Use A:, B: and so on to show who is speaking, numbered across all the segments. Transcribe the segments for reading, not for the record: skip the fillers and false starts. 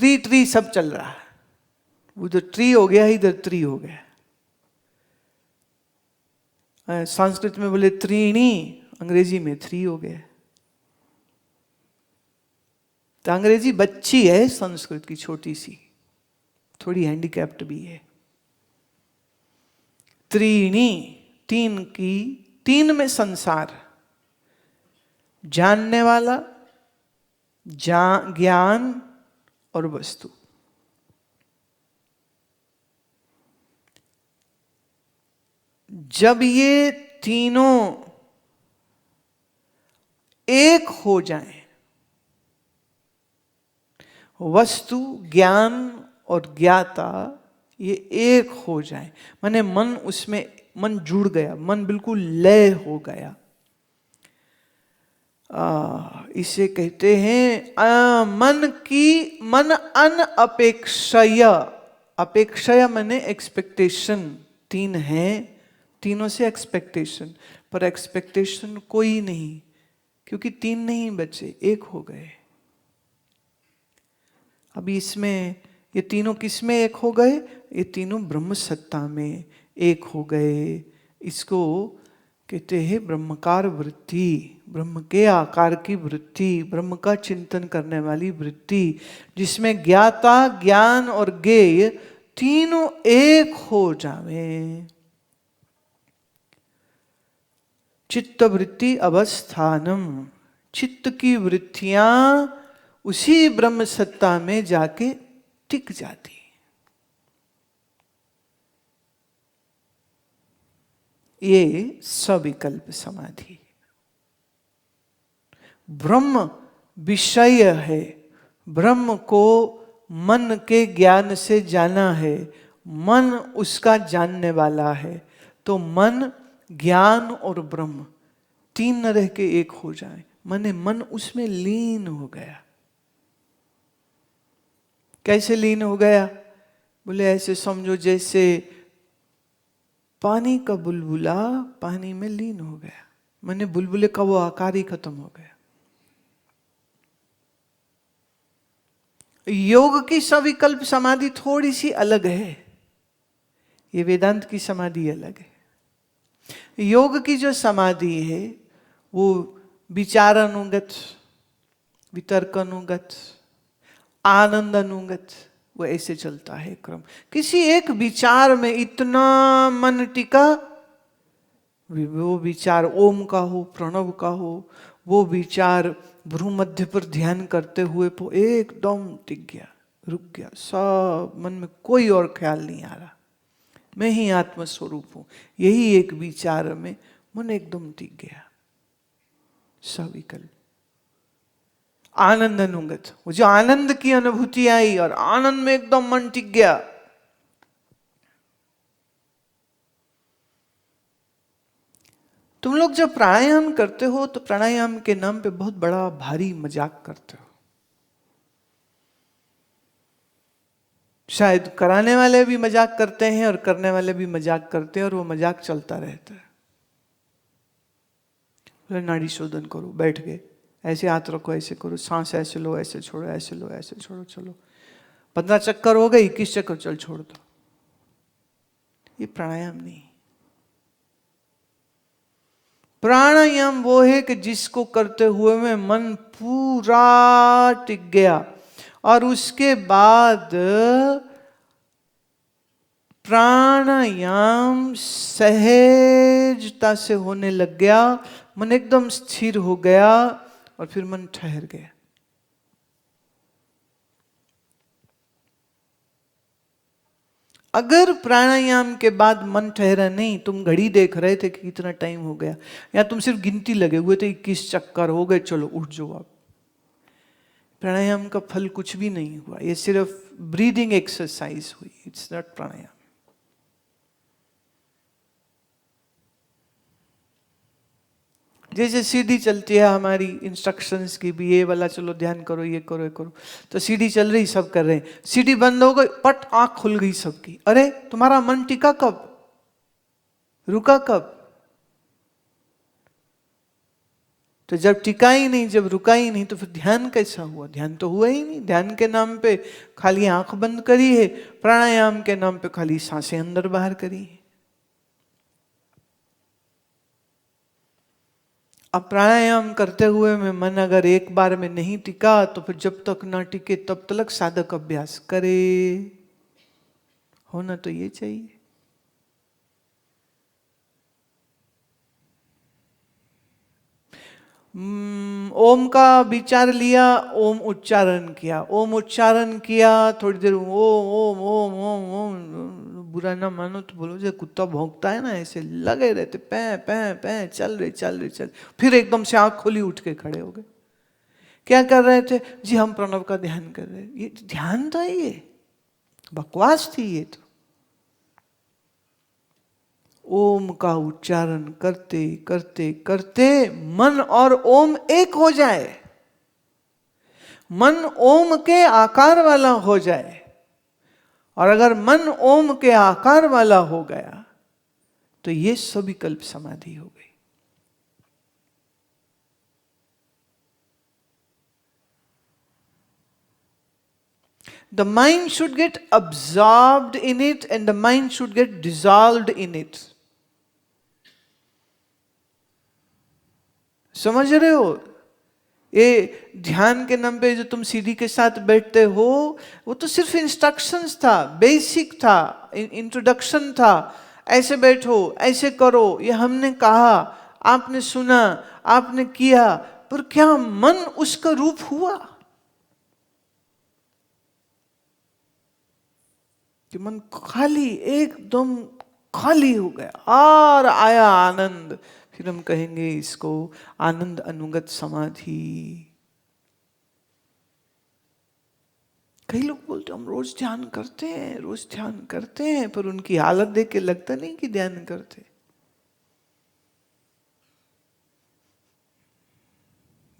A: Tree tree सब चल रहा है, उधर ट्री हो गया, इधर ट्री हो गया। संस्कृत में बोले त्रीणी, अंग्रेजी में थ्री हो गया। तो अंग्रेजी बच्ची है संस्कृत की, छोटी सी, थोड़ी हैंडीकैप्ड भी है। त्रीणी, तीन की, तीन में संसार, जानने वाला, ज्ञान और वस्तु। जब ये तीनों एक हो जाएं, वस्तु, ज्ञान और ज्ञाता ये एक हो जाए, माने मन उसमें, मन जुड़ गया, मन बिल्कुल लय हो गया। इसे कहते हैं मन अनअपेक्षय। अपेक्षय माने एक्सपेक्टेशन, तीन हैं, तीनों से एक्सपेक्टेशन, पर एक्सपेक्टेशन कोई नहीं, क्योंकि तीन नहीं बचे, एक हो गए। अभी इसमें ये तीनों किस में एक हो गए? ये तीनों ब्रह्म सत्ता में एक हो गए। इसको कहते हैं ब्रह्मकार वृत्ति, ब्रह्म के आकार की वृत्ति, ब्रह्म का चिंतन करने वाली वृत्ति, जिसमें ज्ञाता, ज्ञान और ज्ञेय तीनों एक हो जावे। चित्त वृत्ति अवस्थानम, चित्त की वृत्तियां उसी ब्रह्म सत्ता में जाके टिक जाती। ये सविकल्प समाधि, ब्रह्म विषय है, ब्रह्म को मन के ज्ञान से जाना है, मन उसका जानने वाला है। तो मन, ज्ञान और ब्रह्म तीन न रह के एक हो जाए, माने मन उसमें लीन हो गया। कैसे लीन हो गया? बोले ऐसे समझो जैसे पानी का बुलबुला पानी में लीन हो गया, माने बुलबुले का वो आकार ही खत्म हो गया। योग की सविकल्प समाधि थोड़ी सी अलग है, ये वेदांत की समाधि अलग है। योग की जो समाधि है वो विचार अनुगत, वितर्क अनुगत, आनंद अनुगत, वो ऐसे चलता है क्रम। किसी एक विचार में इतना मन टिका, वो विचार ओम का हो, प्रणव का हो, वो विचार भ्रू मध्य पर ध्यान करते हुए तो एकदम टिक गया, रुक गया, सब मन में कोई और ख्याल नहीं आ रहा, मैं ही आत्मस्वरूप हूं, यही एक विचार में मन एकदम टिक गया। सविकल्प, आनंद अनुगत, वो जो आनंद की अनुभूति आई और आनंद में एकदम मन टिक गया। तुम लोग जब प्राणायाम करते हो तो प्राणायाम के नाम पे बहुत बड़ा भारी मजाक करते हो। शायद कराने वाले भी मजाक करते हैं और करने वाले भी मजाक करते हैं, और वो मजाक चलता रहता है। नाड़ी शोधन करो, बैठ गए, ऐसे हाथ रखो, ऐसे करो, सांस ऐसे लो, ऐसे छोड़ो, ऐसे लो, ऐसे छोड़ो, चलो 15 चक्कर हो गए, 21 चक्कर, चल छोड़ दो। ये प्राणायाम नहीं। प्राणायाम वो है कि जिसको करते हुए में मन पूरा टिक गया और उसके बाद प्राणायाम सहजता से होने लग गया, मन एकदम स्थिर हो गया और फिर मन ठहर गया। अगर प्राणायाम के बाद मन ठहरा नहीं, तुम घड़ी देख रहे थे कि कितना टाइम हो गया, या तुम सिर्फ गिनती लगे हुए थे 21 चक्कर हो गए, चलो उठ जाओ आप, प्राणायाम का फल कुछ भी नहीं हुआ। ये सिर्फ ब्रीदिंग एक्सरसाइज हुई, इट्स नॉट प्राणायाम। जैसे सीढ़ी चलती है हमारी इंस्ट्रक्शंस की भी, ये वाला चलो ध्यान करो, ये करो, ये करो, तो सीढ़ी चल रही, सब कर रहे हैं, सीढ़ी बंद हो गई, पट आंख खुल गई सबकी, अरे तुम्हारा मन टिका कब, रुका कब? तो जब टिका ही नहीं, जब रुका ही नहीं, तो फिर ध्यान कैसा हुआ? ध्यान तो हुआ ही नहीं। ध्यान के नाम पे खाली आंख बंद करी है, प्राणायाम के नाम पे खाली सांसें अंदर बाहर करी है। अब प्राणायाम करते हुए में मन अगर एक बार में नहीं टिका, तो फिर जब तक ना टिके तब तक साधक अभ्यास करे। होना तो ये चाहिए। ओम का विचार लिया, ओम उच्चारण किया, ओम उच्चारण किया, थोड़ी देर ओम ओम ओम ओम ओम, बुरा ना मानो तो बोलो, जो कुत्ता भौंकता है ना, ऐसे लगे रहते, पै पै पै, चल रहे चल रहे चल। फिर एकदम से आंख खोली, उठ के खड़े हो गए। क्या कर रहे थे जी? हम प्रणव का ध्यान कर रहे। ये ध्यान था? ये बकवास थी ये तो। ओम का उच्चारण करते करते करते मन और ओम एक हो जाए, मन ओम के आकार वाला हो जाए। और अगर मन ओम के आकार वाला हो गया तो ये सविकल्प समाधि हो गई। The mind should get absorbed in it and the mind should get dissolved in it. समझ रहे हो? ये ध्यान के नाम पे जो तुम सीढ़ी के साथ बैठते हो, वो तो सिर्फ इंस्ट्रक्शंस था, बेसिक था, इंट्रोडक्शन था। ऐसे बैठो, ऐसे करो, ये हमने कहा, आपने सुना, आपने किया, पर क्या मन उसका रूप हुआ? कि मन खाली, एकदम खाली हो गया और आया आनंद। फिर हम कहेंगे इसको आनंद अनुगत समाधि। कई लोग बोलते हम रोज ध्यान करते हैं, रोज ध्यान करते हैं, पर उनकी हालत देख के लगता नहीं कि ध्यान करते।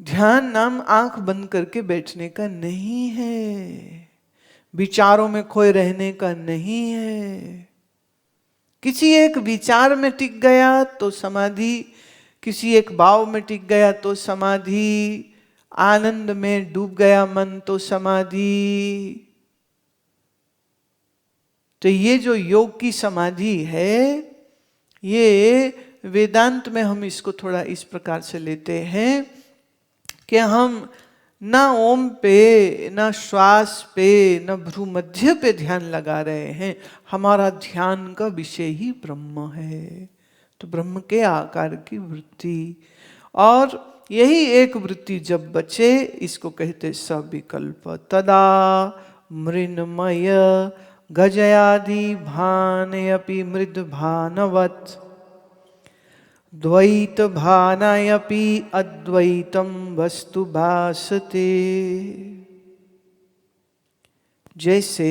A: ध्यान नाम आंख बंद करके बैठने का नहीं है, विचारों में खोए रहने का नहीं है। किसी एक विचार में टिक गया तो समाधि, किसी एक भाव में टिक गया तो समाधि, आनंद में डूब गया मन तो समाधि। तो ये जो योग की समाधि है, ये वेदांत में हम इसको थोड़ा इस प्रकार से लेते हैं कि हम ना ओम पे, ना श्वास पे, ना भ्रू मध्य पे ध्यान लगा रहे हैं। हमारा ध्यान का विषय ही ब्रह्म है। तो ब्रह्म के आकार की वृत्ति, और यही एक वृत्ति जब बचे, इसको कहते सविकल्प। तदा मृन्मय गजयादि भानयपि मृद भानवत् द्वैत भानायपि अद्वैतम वस्तु भासते। जैसे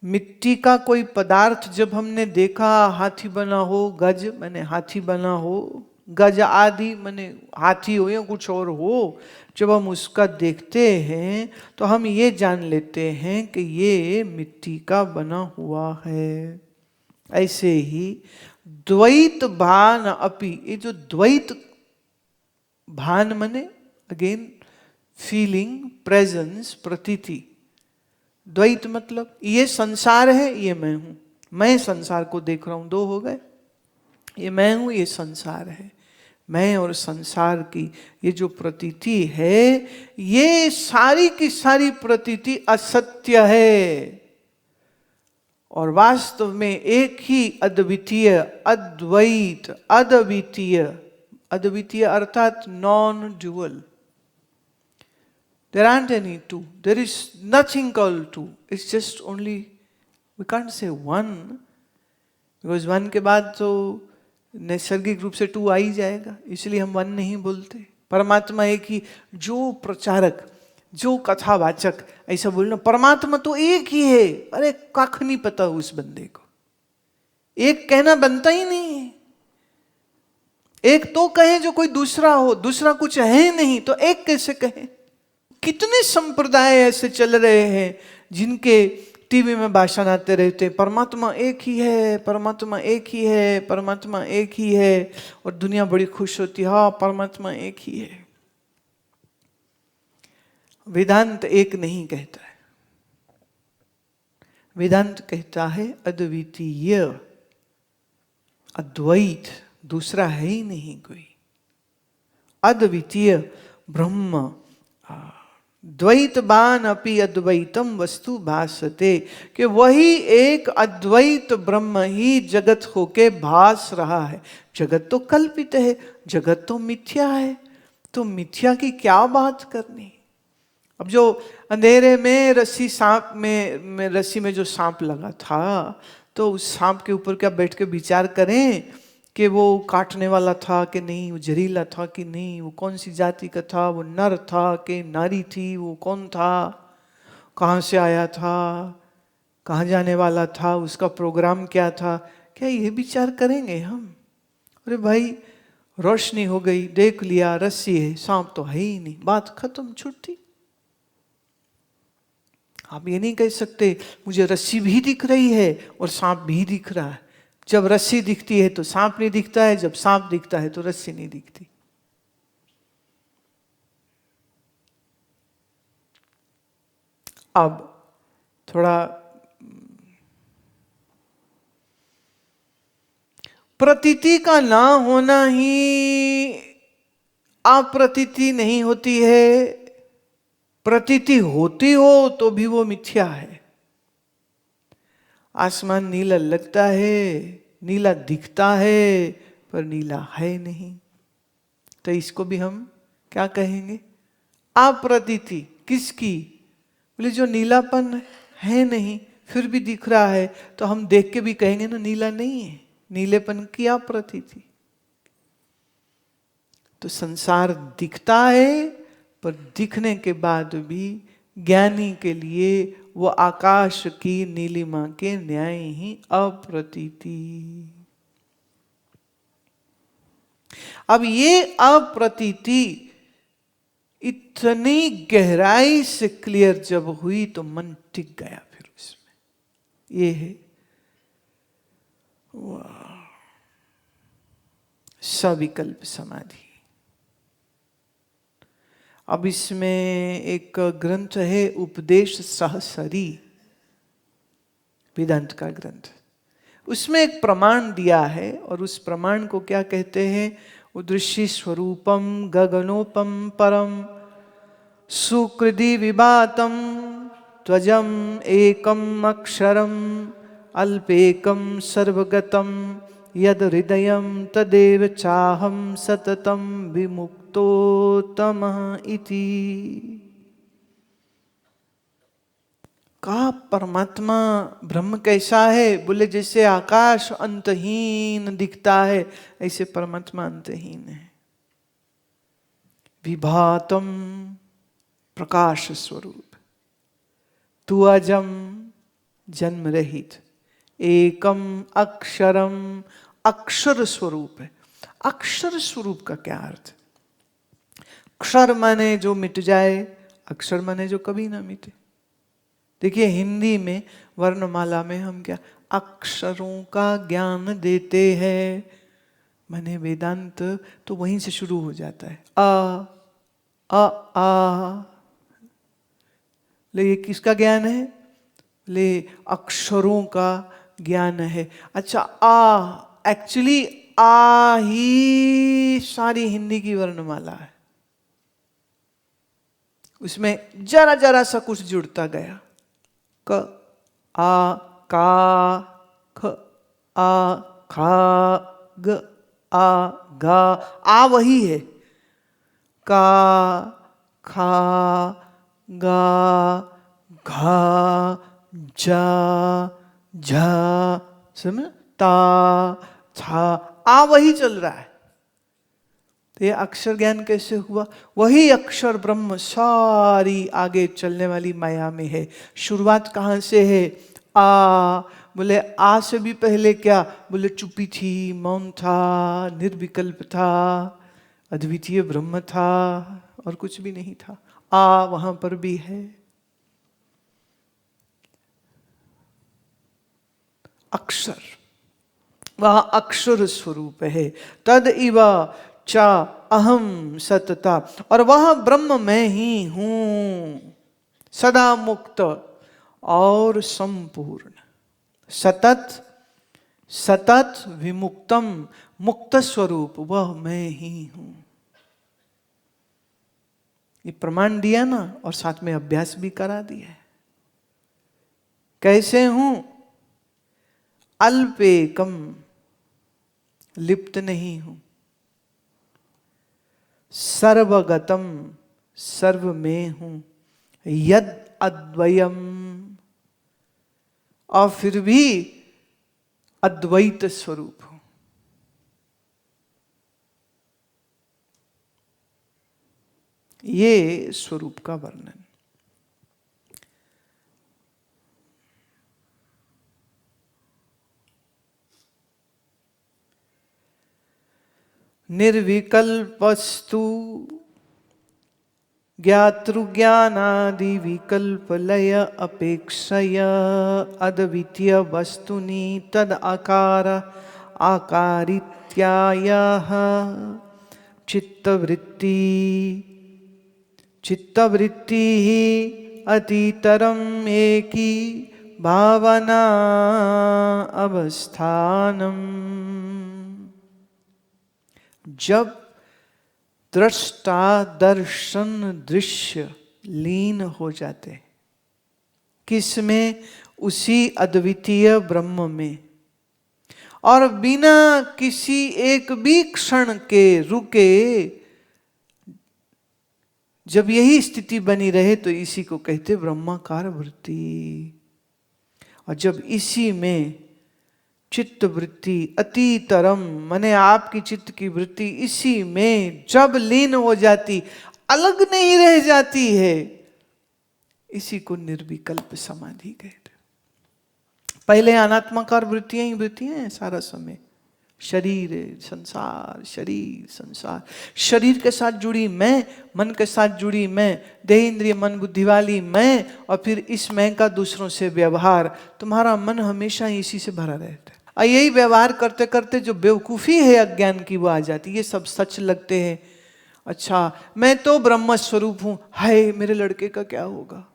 A: मिट्टी का कोई पदार्थ जब हमने देखा, हाथी बना हो, गज माने हाथी बना हो, गज आदि माने हाथी हो या कुछ और हो, जब हम उसका देखते हैं तो हम ये जान लेते हैं कि ये मिट्टी का बना हुआ है। ऐसे ही द्वैत भान अपि, ये जो द्वैत भान मने अगेन फीलिंग, प्रेजेंस, प्रतीति। द्वैत मतलब ये संसार है, ये मैं हूं, मैं संसार को देख रहा हूं, दो हो गए। ये मैं हूं, ये संसार है। मैं और संसार की ये जो प्रतीति है, ये सारी की सारी प्रतीति असत्य है और वास्तव में एक ही अद्वितीय, अद्वैत, अद्वितीय, अद्वितीय अर्थात non dual. There aren't any two. There is nothing called two. It's just only, we can't say one, because one के बाद तो नैसर्गिक रूप से टू आ ही जाएगा, इसलिए हम वन नहीं बोलते। परमात्मा एक ही, जो प्रचारक, जो कथावाचक ऐसा बोलना, परमात्मा तो एक ही है, अरे कख नहीं पता उस बंदे को, एक कहना बनता ही नहीं है। एक तो कहे जो कोई दूसरा हो, दूसरा कुछ है नहीं तो एक कैसे कहे? कितने संप्रदाय ऐसे चल रहे हैं जिनके टीवी में भाषण आते रहते, परमात्मा एक ही है, परमात्मा एक ही है, परमात्मा एक ही है, और दुनिया बड़ी खुश होती है, हाँ परमात्मा एक ही है। वेदांत एक नहीं कहता है, वेदांत कहता है अद्वितीय, अद्वैत, दूसरा है ही नहीं कोई। अद्वितीय ब्रह्म, द्वैतवान अपि अद्वैतम वस्तु भासते, कि वही एक अद्वैत ब्रह्म ही जगत होके भास रहा है। जगत तो कल्पित है, जगत तो मिथ्या है, तो मिथ्या की क्या बात करनी। अब जो अंधेरे में रस्सी सांप में रस्सी में जो सांप लगा था, तो उस सांप के ऊपर क्या बैठ के विचार करें कि वो काटने वाला था कि नहीं, वो जहरीला था कि नहीं, वो कौन सी जाति का था, वो नर था कि नारी थी, वो कौन था, कहाँ से आया था, कहाँ जाने वाला था, उसका प्रोग्राम क्या था, क्या ये विचार करेंगे हम? अरे भाई रोशनी हो गई, देख लिया रस्सी है, सांप तो है ही नहीं, बात खत्म, छुट्टी। आप ये नहीं कह सकते मुझे रस्सी भी दिख रही है और सांप भी दिख रहा है। जब रस्सी दिखती है तो सांप नहीं दिखता है, जब सांप दिखता है तो रस्सी नहीं दिखती। अब थोड़ा प्रतीति का ना होना ही अप्रतीति नहीं होती है, प्रतीति होती हो तो भी वो मिथ्या है। आसमान नीला लगता है, नीला दिखता है, पर नीला है नहीं, तो इसको भी हम क्या कहेंगे? अप्रतीति। किसकी? बोले जो नीलापन है नहीं फिर भी दिख रहा है, तो हम देख के भी कहेंगे ना नीला नहीं है, नीलेपन की अप्रतीति। तो संसार दिखता है, पर दिखने के बाद भी ज्ञानी के लिए वो आकाश की नीलिमा के न्याय ही अप्रतीति। अब ये अप्रतीति इतनी गहराई से क्लियर जब हुई तो मन टिक गया फिर उसमें। ये है सविकल्प समाधि। अब इसमें एक ग्रंथ है उपदेश सहसरी, वेदांत का ग्रंथ, उसमें एक प्रमाण दिया है, और उस प्रमाण को क्या कहते हैं? उदृश्य स्वरूपम गगनोपम परम सुकृति विभातम त्वजम एकम अक्षरम अल्पेकम सर्वगतम यद हृदयम तदेव चाहम सततम विमुक्तोत्तमः इति। कहा परमात्मा ब्रह्म कैसा है? बोले जैसे आकाश अंतहीन दिखता है, ऐसे परमात्मा अंतहीन है। विभातम प्रकाश स्वरूप, तु अजम जन्म रहित, एकम अक्षरम अक्षर स्वरूप है। अक्षर स्वरूप का क्या अर्थ? अक्षर माने जो मिट जाए, अक्षर माने जो कभी ना मिटे। देखिए हिंदी में वर्णमाला में हम क्या अक्षरों का ज्ञान देते हैं, माने वेदांत तो वहीं से शुरू हो जाता है। आ ले, ये किसका ज्ञान है? ले अक्षरों का ज्ञान है। अच्छा, एक्चुअली आ ही सारी हिंदी की वर्णमाला है, उसमें जरा जरा सा कुछ जुड़ता गया। क आ का ख आ खा ग आ गा, आ वही है, का खा गा घा जा झा, समझ, ता था, आ वही चल रहा है। तो ये अक्षर ज्ञान कैसे हुआ? वही अक्षर ब्रह्म सारी आगे चलने वाली माया में है। शुरुआत कहाँ से है? आ, बोले आ से भी पहले क्या? बोले चुप्पी थी, मौन था, निर्विकल्प था, अद्वितीय ब्रह्म था, और कुछ भी नहीं था। आ वहां पर भी है। अक्षर, वह अक्षर स्वरूप है। तद इव च अहम सतता, और वह ब्रह्म मैं ही हूं, सदा मुक्त और संपूर्ण। सतत, सतत विमुक्तम, मुक्त स्वरूप वह मैं ही हूं। ये प्रमाण दिया ना, और साथ में अभ्यास भी करा दिया है। कैसे हूं? अल्पेकम, लिप्त नहीं हूं। सर्वगतम, सर्व में हूं। यद अद्वयम, और फिर भी अद्वैत स्वरूप हूं। ये स्वरूप का वर्णन। निर्विकल्पस्तु ज्ञातृज्ञानादि विकल्पलय अपेक्षया अद्वितीय वस्तुनि तद आकार आकारित्यायः चित्तवृत्ति, चित्तवृत्ति ही अतितरम एकी भावना अवस्थानम। जब दृष्टा दर्शन दृश्य लीन हो जाते, किसमें? उसी अद्वितीय ब्रह्म में, और बिना किसी एक भी क्षण के रुके जब यही स्थिति बनी रहे तो इसी को कहते ब्रह्माकार वृत्ति। और जब इसी में चित्त वृत्ति अतितरम, माने आपकी चित्त की वृत्ति इसी में जब लीन हो जाती, अलग नहीं रह जाती है, इसी को निर्विकल्प समाधि कहते। पहले अनात्माकार वृत्तियां ही वृत्तियां हैं सारा समय। शरीर संसार, शरीर संसार, शरीर के साथ जुड़ी मैं, मन के साथ जुड़ी मैं, देह इंद्रिय मन बुद्धि वाली मैं, और फिर इस मैं का दूसरों से व्यवहार। तुम्हारा मन हमेशा इसी से भरा रहता है। और यही व्यवहार करते करते जो बेवकूफ़ी है अज्ञान की वो आ जाती है। ये सब सच लगते हैं। अच्छा, मैं तो ब्रह्म स्वरूप हूँ, हाय मेरे लड़के का क्या होगा?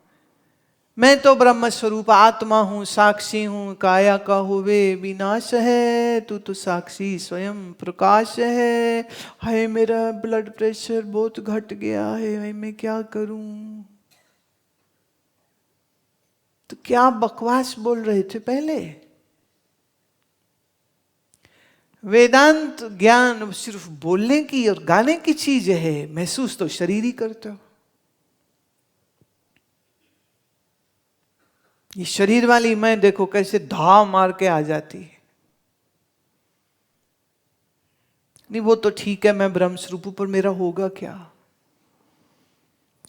A: मैं तो ब्रह्म स्वरूप आत्मा हूँ, साक्षी हूँ, काया का हुए विनाश है, तू तो साक्षी स्वयं प्रकाश है। हाय मेरा ब्लड प्रेशर बहुत घट गया है, हाय मैं क्या करूं? तो क्या बकवास बोल रहे थे पहले? वेदांत ज्ञान सिर्फ बोलने की और गाने की चीज है, महसूस तो शरीर ही करते हो। ये शरीर वाली मैं देखो कैसे धाव मार के आ जाती है। नहीं वो तो ठीक है, मैं ब्रह्म स्वरूप, पर मेरा होगा क्या?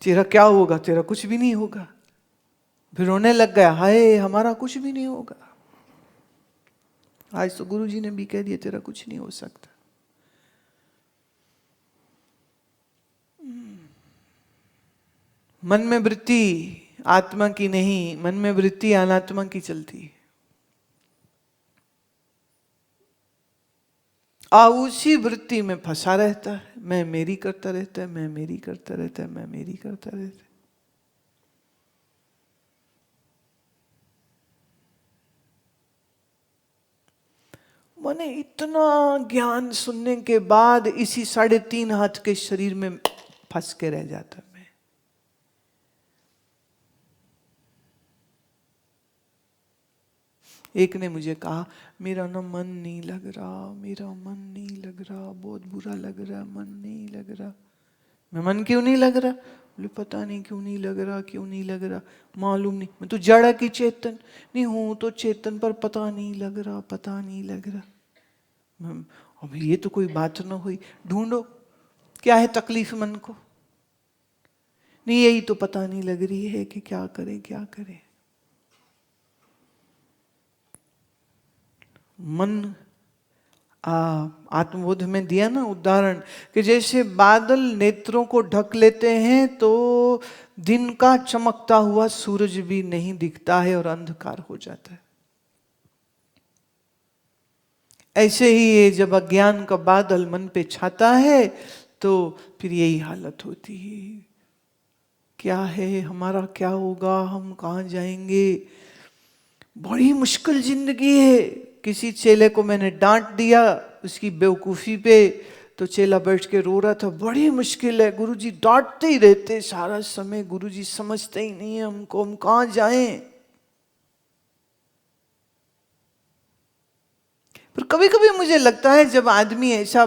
A: तेरा क्या होगा? तेरा कुछ भी नहीं होगा। फिर रोने लग गया, हाय हमारा कुछ भी नहीं होगा। आज तो गुरु जी ने भी कह दिया तेरा कुछ नहीं हो सकता। मन में वृत्ति आत्मा की नहीं, मन में वृत्ति अनात्मा की चलती है। उसी वृत्ति में फंसा रहता है, मैं मेरी करता रहता है, मैं मेरी करता रहता है, मैं मेरी करता रहता है। मैंने इतना ज्ञान सुनने के बाद इसी 3.5 हाथ के शरीर में फंस के रह जाता मैं। एक ने मुझे कहा मेरा ना मन नहीं लग रहा, मेरा मन नहीं लग रहा, बहुत बुरा लग रहा, मन नहीं लग रहा। मैं मन क्यों नहीं लग रहा? बोले पता नहीं क्यों नहीं लग रहा, क्यों नहीं लग रहा, मालूम नहीं। मैं तो जड़ की चेतन नहीं हूं, तो चेतन पर पता नहीं लग रहा, पता नहीं लग रहा। अब ये तो कोई बात ना हुई, ढूंढो क्या है तकलीफ मन को। नहीं यही तो पता नहीं लग रही है कि क्या करें क्या करें। मन आत्मबोध में दिया ना उदाहरण कि जैसे बादल नेत्रों को ढक लेते हैं तो दिन का चमकता हुआ सूरज भी नहीं दिखता है और अंधकार हो जाता है। ऐसे ही ये जब अज्ञान का बादल मन पे छाता है तो फिर यही हालत होती है। क्या है हमारा, क्या होगा, हम कहाँ जाएंगे, बड़ी मुश्किल जिंदगी है। किसी चेले को मैंने डांट दिया उसकी बेवकूफ़ी पे, तो चेला बैठ के रो रहा था, बड़ी मुश्किल है गुरुजी, डांटते ही रहते सारा समय, गुरुजी समझते ही नहीं है हमको, हम कहाँ जाएं। पर कभी कभी मुझे लगता है जब आदमी ऐसा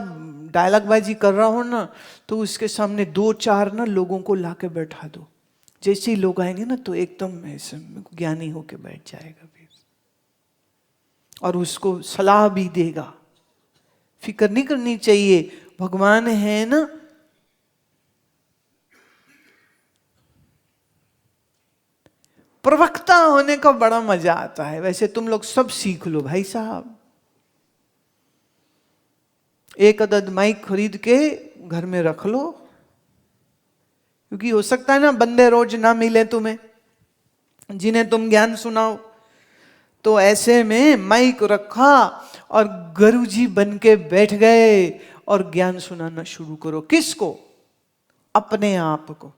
A: डायलॉग बाजी कर रहा हो ना, तो उसके सामने 2-4 ना लोगों को लाके बैठा दो, जैसे ही लोग आएंगे ना तो एकदम ऐसे ज्ञानी होके बैठ जाएगा फिर, और उसको सलाह भी देगा। फिक्र नहीं करनी चाहिए, भगवान है ना। प्रवक्ता होने का बड़ा मजा आता है। वैसे तुम लोग सब सीख लो भाई साहब, एक अदद माइक खरीद के घर में रख लो, क्योंकि हो सकता है ना बंदे रोज ना मिले तुम्हें जिन्हें तुम ज्ञान सुनाओ। तो ऐसे में माइक रखा और गुरुजी बन के बैठ गए और ज्ञान सुनाना शुरू करो। किसको? अपने आप को।